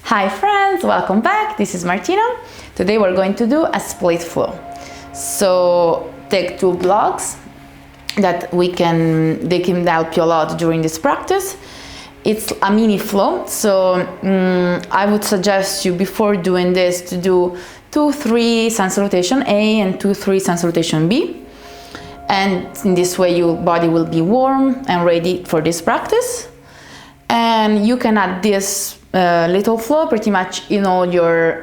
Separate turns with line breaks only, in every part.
Hi friends, welcome back. This is Martina. Today we're going to do a split flow. So take two blocks that they can help you a lot during this practice. It's a mini flow, so I would suggest you before doing this to do 2-3 Sun Salutation A and 2-3 Sun Salutation B. And in this way your body will be warm and ready for this practice. And you can add this little flow pretty much in all your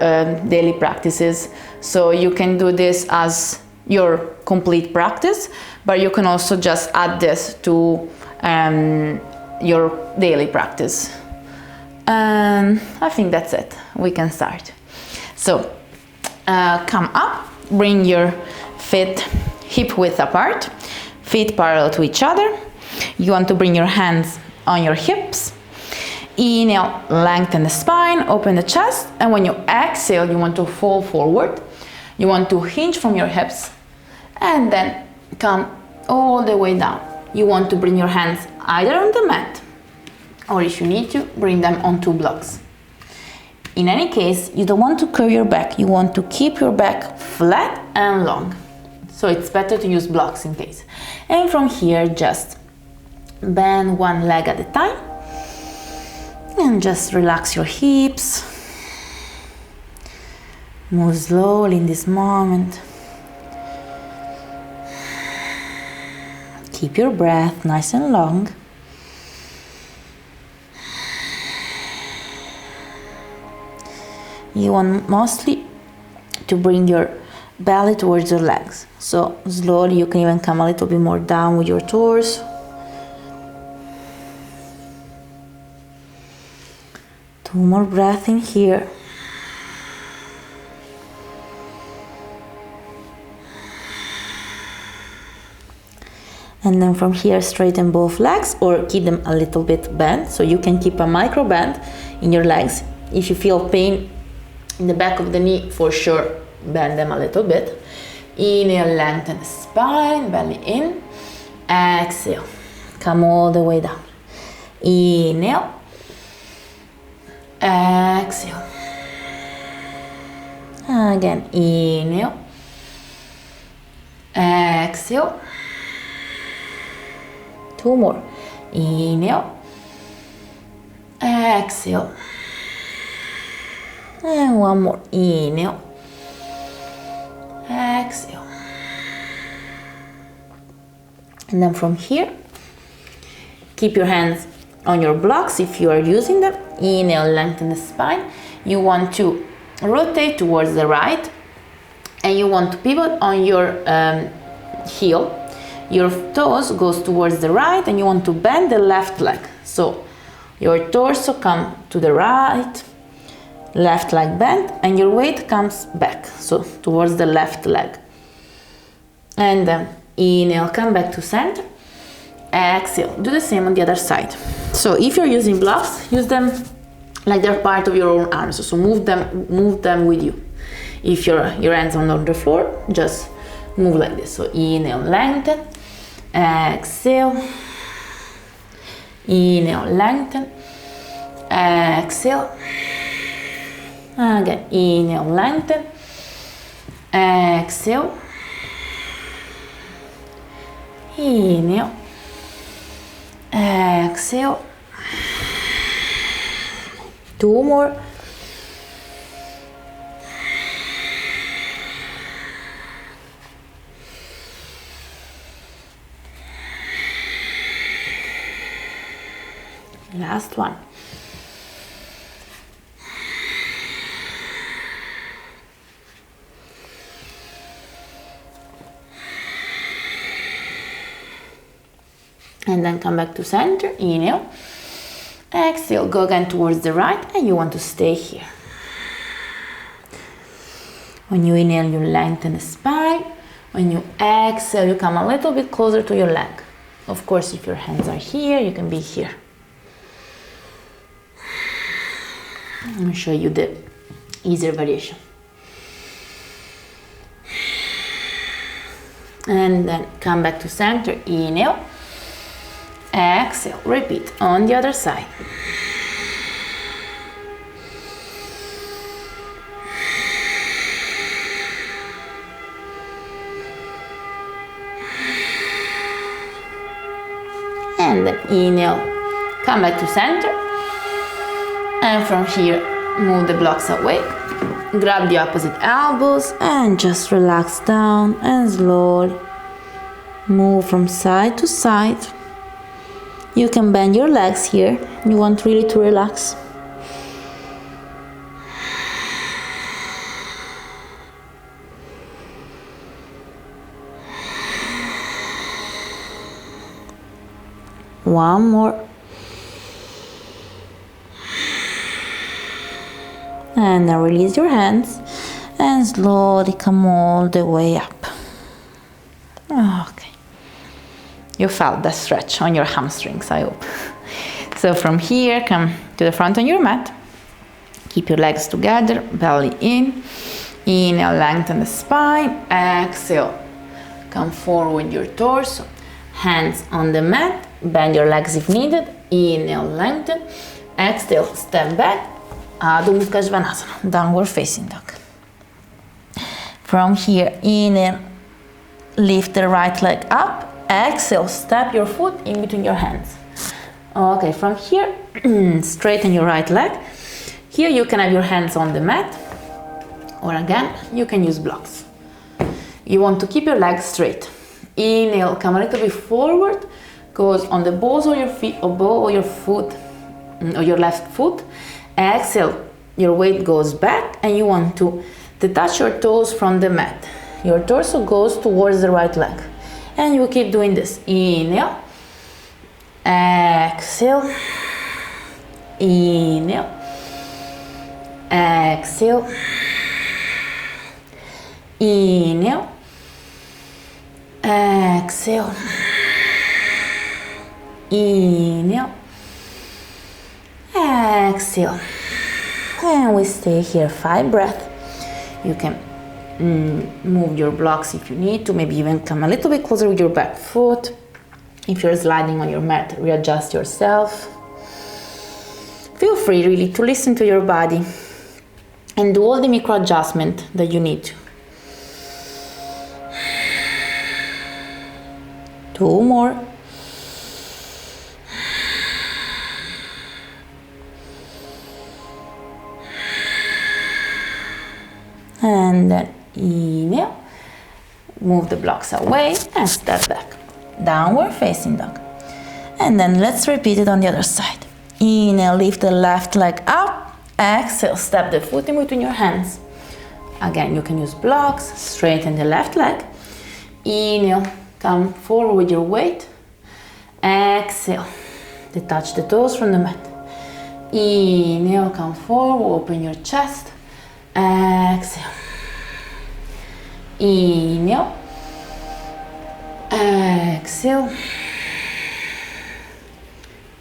daily practices. So you can do this as your complete practice, but you can also just add this to your daily practice. And I think that's it. We can start. So come up, bring your feet hip width apart, feet parallel to each other. You want to bring your hands on your hips. Inhale, lengthen the spine, open the chest, and when you exhale, you want to fall forward. You want to hinge from your hips and then come all the way down. You want to bring your hands either on the mat or if you need to, bring them on two blocks. In any case, you don't want to curve your back. You want to keep your back flat and long. So it's better to use blocks in case. And from here, just bend one leg at a time. And just relax your hips. Move slowly in this moment. Keep your breath nice and long. You want mostly to bring your belly towards your legs. So slowly you can even come a little bit more down with your torso. Two more breaths in here. And then from here, straighten both legs or keep them a little bit bent. So you can keep a micro bend in your legs. If you feel pain in the back of the knee, for sure, bend them a little bit. Inhale, lengthen the spine, belly in. Exhale, come all the way down. Inhale. Exhale. Again, inhale. Exhale. Two more. Inhale. Exhale. And one more. Inhale. Exhale. And then from here, keep your hands on your blocks if you are using them. Inhale, lengthen the spine. You want to rotate towards the right and you want to pivot on your heel. Your toes goes towards the right and you want to bend the left leg. So your torso comes to the right, left leg bent, and your weight comes back, so towards the left leg. And then inhale, come back to center. Exhale, do the same on the other side. So if you're using blocks, use them like they're part of your own arms. So move them with you. If your hands are on the floor, just move like this. So inhale, lengthen. Exhale. Inhale, lengthen. Exhale. Again, inhale, lengthen. Exhale. Inhale. Exhale. Two more. Last one. And then come back to center, inhale, exhale, go again towards the right, and you want to stay here. When you inhale, you lengthen the spine. When you exhale, you come a little bit closer to your leg. Of course, if your hands are here, you can be here. Let me show you the easier variation. And then come back to center, inhale. Exhale, repeat on the other side. And then inhale, come back to center. And from here, move the blocks away. Grab the opposite elbows and just relax down and slowly move from side to side. You can bend your legs here. You want really to relax. One more. And now release your hands and slowly come all the way up. Okay. You felt the stretch on your hamstrings, I hope. So from here, come to the front on your mat. Keep your legs together, belly in. Inhale, lengthen the spine. Exhale, come forward with your torso. Hands on the mat. Bend your legs if needed. Inhale, lengthen. Exhale, step back. Adho Mukha Svanasana, downward facing dog. From here, inhale, lift the right leg up. Exhale, step your foot in between your hands. Okay, from here, straighten your right leg. Here you can have your hands on the mat, or again, you can use blocks. You want to keep your legs straight. Inhale, come a little bit forward, goes on the balls of your feet, or ball of your foot, or your left foot. Exhale, your weight goes back and you want to detach your toes from the mat. Your torso goes towards the right leg. And you keep doing this. Inhale, exhale, inhale, exhale, inhale, exhale, inhale, exhale. And we stay here 5 breaths. You can move your blocks if you need to, maybe even come a little bit closer with your back foot. If you're sliding on your mat, readjust yourself. Feel free really to listen to your body and do all the micro adjustment that you need to. 2 more. And then inhale, move the blocks away and step back, downward facing dog. And then let's repeat it on the other side. Inhale, lift the left leg up. Exhale, step the foot in between your hands. Again, you can use blocks, straighten the left leg. Inhale, come forward with your weight. Exhale, detach the toes from the mat. Inhale, come forward, open your chest. Exhale, inhale, exhale,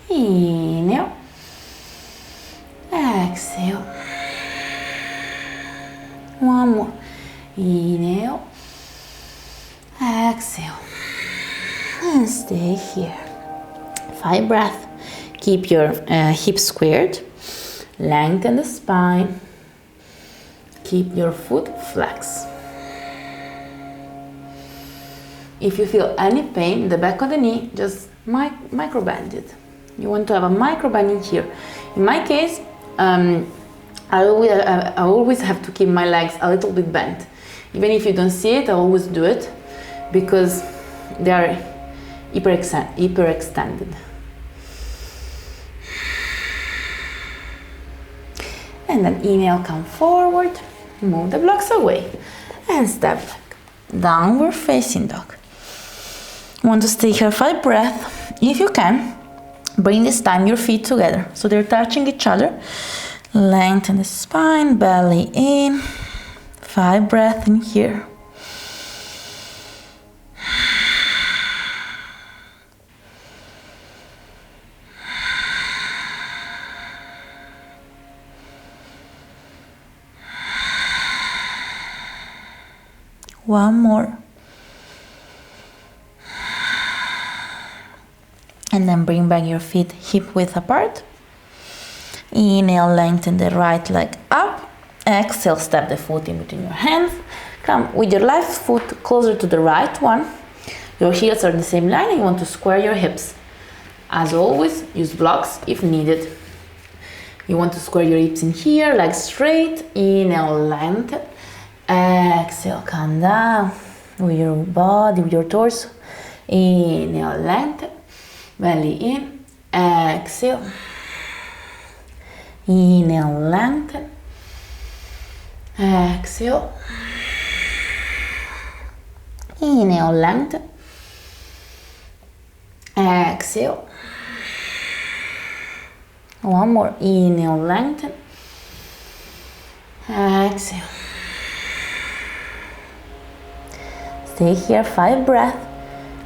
inhale, exhale. One more. Inhale, exhale, and stay here. 5 breaths. Keep your hips squared. Lengthen the spine. Keep your foot flexed. If you feel any pain in the back of the knee, just micro bend it. You want to have a micro bending here. In my case, I always have to keep my legs a little bit bent. Even if you don't see it, I always do it because they are hyperextended. And then inhale, come forward. Move the blocks away and step back. Downward facing dog. Want to stay here 5 breaths. If you can, bring this time your feet together so they're touching each other. Lengthen the spine, belly in. 5 breaths in here. One more. And then bring back your feet hip width apart. Inhale, lengthen the right leg up. Exhale, step the foot in between your hands. Come with your left foot closer to the right one. Your heels are in the same line and you want to square your hips. As always, use blocks if needed. You want to square your hips in here, legs straight, inhale, lengthen. Exhale, come down with your body, with your torso. Inhale, lengthen, belly in. Exhale. Inhale, lengthen. Exhale. Inhale, lengthen. Exhale. One more. Inhale, lengthen. Exhale. Stay here, 5 breaths.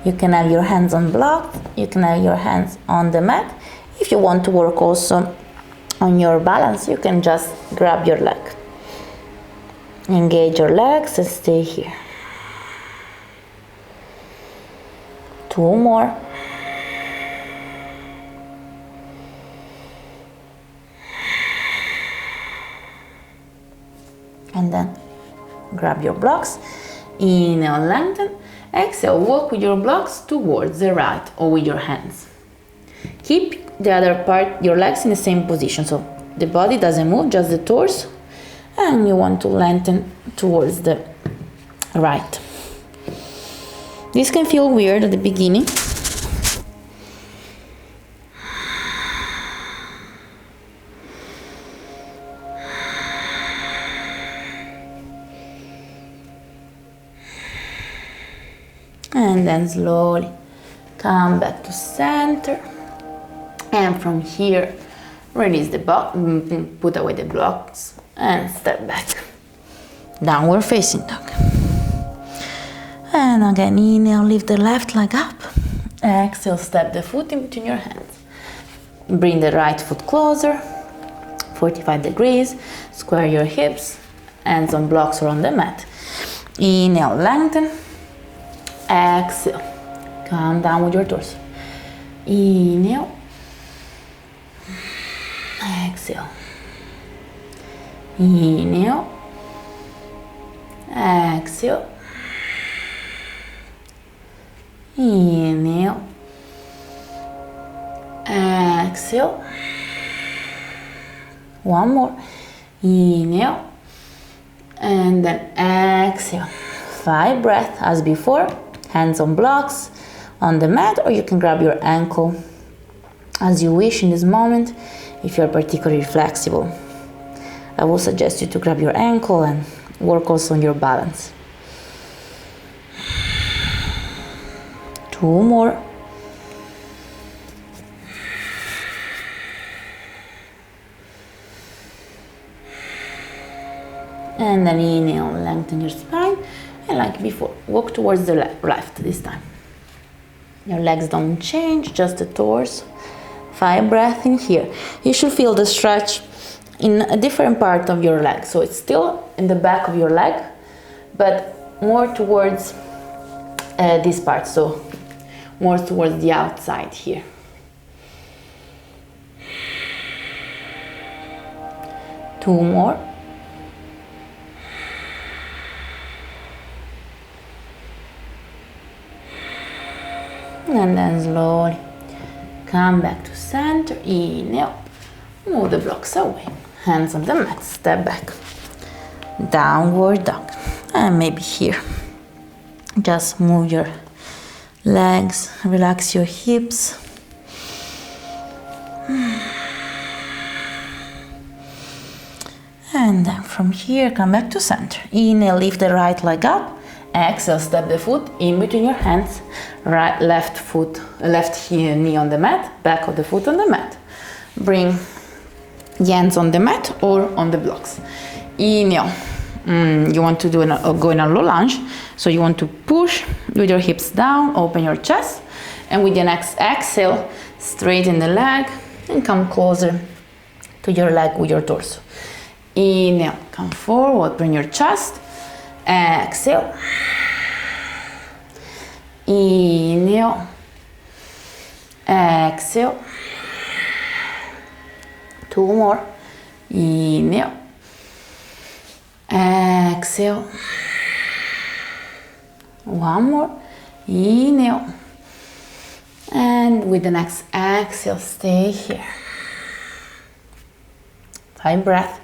You can have your hands on blocks. You can have your hands on the mat. If you want to work also on your balance, you can just grab your leg. Engage your legs and stay here. 2 more. And then grab your blocks. Inhale, lengthen. Exhale, walk with your blocks towards the right or with your hands. Keep the other part, your legs in the same position, so the body doesn't move, just the torso. And you want to lengthen towards the right. This can feel weird at the beginning. And then slowly come back to center. And from here, release the box, put away the blocks and step back. Downward facing dog. And again, inhale, lift the left leg up. Exhale, step the foot in between your hands. Bring the right foot closer, 45 degrees. Square your hips, hands on blocks or on the mat. Inhale, lengthen. Exhale, come down with your torso. Inhale. Exhale. Inhale. Exhale. Inhale. Exhale. One more. Inhale. And then exhale. 5 breaths as before. Hands on blocks, on the mat, or you can grab your ankle as you wish in this moment if you're particularly flexible. I will suggest you to grab your ankle and work also on your balance. 2 more. And then inhale, lengthen your spine. And like before, walk towards the left this time. Your legs don't change, just the torso. 5 breaths in here. You should feel the stretch in a different part of your leg. So it's still in the back of your leg, but more towards this part. So more towards the outside here. Two more. And then slowly come back to center. Inhale. Move the blocks away. Hands on the mat. Step back. Downward dog. And maybe here. Just move your legs. Relax your hips. And then from here, come back to center. Inhale, lift the right leg up. Exhale, step the foot in between your hands. Right, left foot, left knee on the mat, back of the foot on the mat. Bring the hands on the mat or on the blocks. Inhale. You want to do go in a low lunge. So you want to push with your hips down, open your chest. And with your next exhale, straighten the leg and come closer to your leg with your torso. Inhale, come forward, bring your chest. Exhale. Inhale. Exhale. Two more. Inhale. Exhale. One more. Inhale. And with the next exhale, stay here. 5 breaths.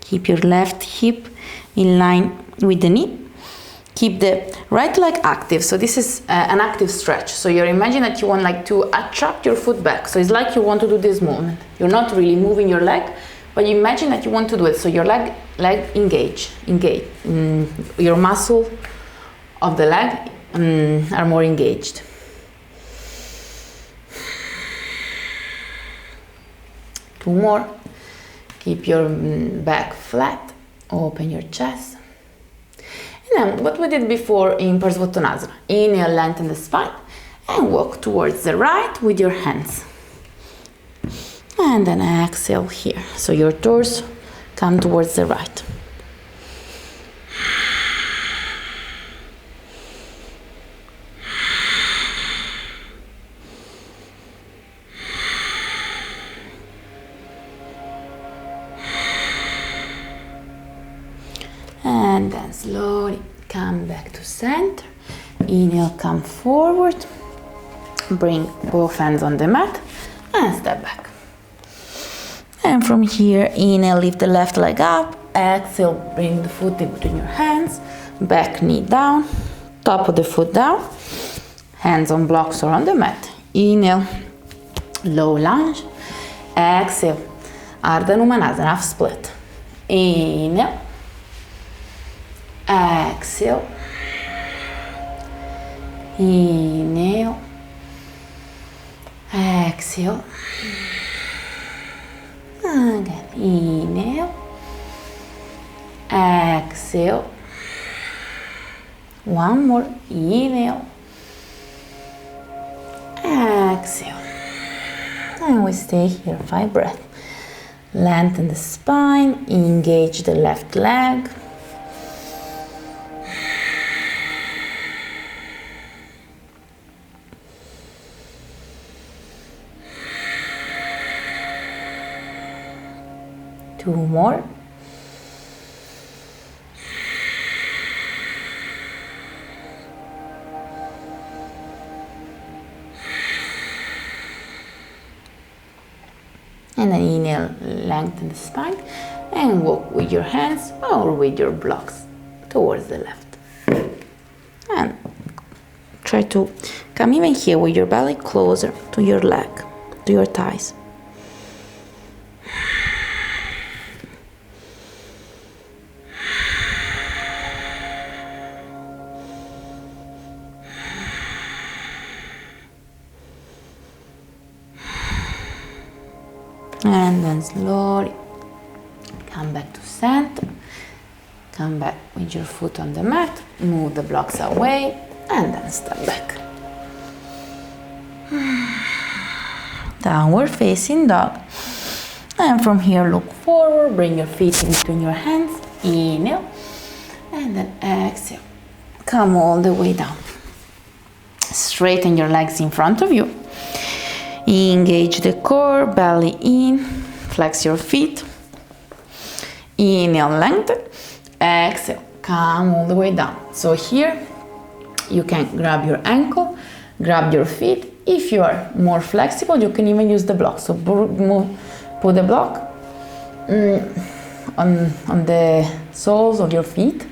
Keep your left hip in line with the knee. Keep the right leg active. So this is an active stretch. So you imagine that you want like to attract your foot back. So it's like you want to do this movement. You're not really moving your leg, but you imagine that you want to do it. So your leg engage. Your muscle of the leg are more engaged. Two more. Keep your back flat. Open your chest. And then what we did before in Parsvottanasana. Inhale, lengthen the spine and walk towards the right with your hands. And then exhale here. So your torso come towards the right. And then slowly come back to center. Inhale, come forward. Bring both hands on the mat and step back. And from here, inhale, lift the left leg up. Exhale, bring the foot in between your hands. Back knee down. Top of the foot down. Hands on blocks or on the mat. Inhale, low lunge. Exhale, Ardha Numanasana, half split. Inhale. Exhale. Inhale. Exhale. Again. Inhale. Exhale. One more. Inhale. Exhale. And we stay here. 5 breaths. Lengthen the spine. Engage the left leg. Two more. And then inhale, lengthen the spine and walk with your hands or with your blocks towards the left. And try to come even here with your belly closer to your leg, to your thighs. And then slowly come back to center. Come back with your foot on the mat. Move the blocks away and then step back. Downward facing dog. And from here look forward. Bring your feet in between your hands. Inhale. And then exhale. Come all the way down. Straighten your legs in front of you. Engage the core, belly in, flex your feet. Inhale, lengthen. Exhale, come all the way down. So here you can grab your ankle, grab your feet. If you are more flexible, you can even use the block. So put the block on the soles of your feet.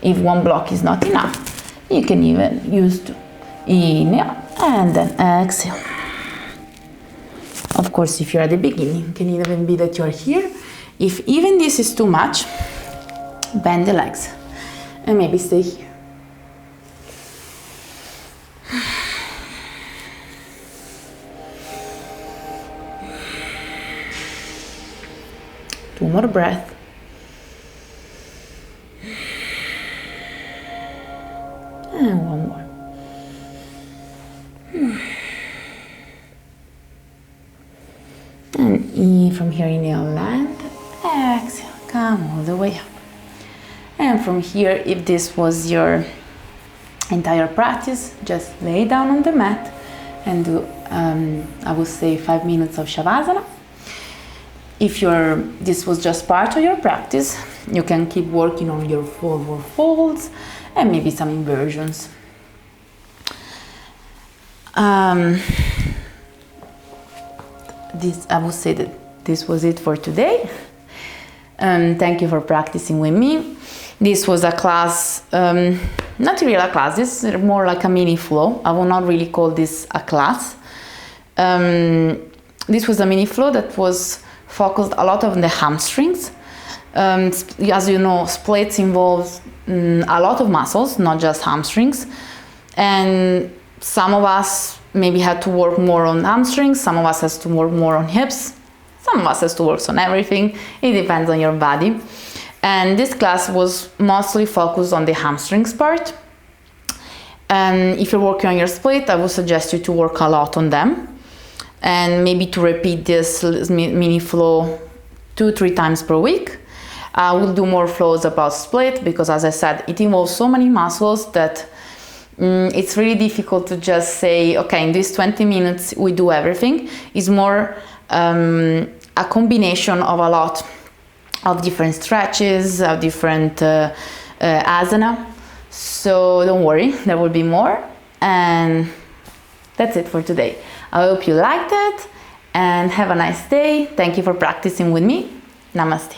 If one block is not enough, you can even use two. Inhale and then exhale. Of course, if you're at the beginning, it can even be that you're here. If even this is too much, bend the legs and maybe stay here. Two more breaths. And one more. And from here, inhale, land, exhale, come all the way up. And from here, if this was your entire practice, just lay down on the mat and do, I would say, 5 minutes of Shavasana. If this was just part of your practice, you can keep working on your forward folds and maybe some inversions. I would say that this was it for today. Thank you for practicing with me. This was a class, not really a class, this is more like a mini flow. I will not really call this a class. This was a mini flow that was focused a lot on the hamstrings. As you know, splits involves a lot of muscles, not just hamstrings. And some of us maybe had to work more on hamstrings, some of us has to work more on hips, some of us has to work on everything. It depends on your body. And this class was mostly focused on the hamstrings part. And if you're working on your split, I would suggest you to work a lot on them. And maybe to repeat this mini flow 2-3 times per week. I will do more flows about split because, as I said, it involves so many muscles that it's really difficult to just say, okay, in these 20 minutes we do everything. It's more a combination of a lot of different stretches, of different asana. So don't worry, there will be more. And that's it for today. I hope you liked it and have a nice day. Thank you for practicing with me. Namaste.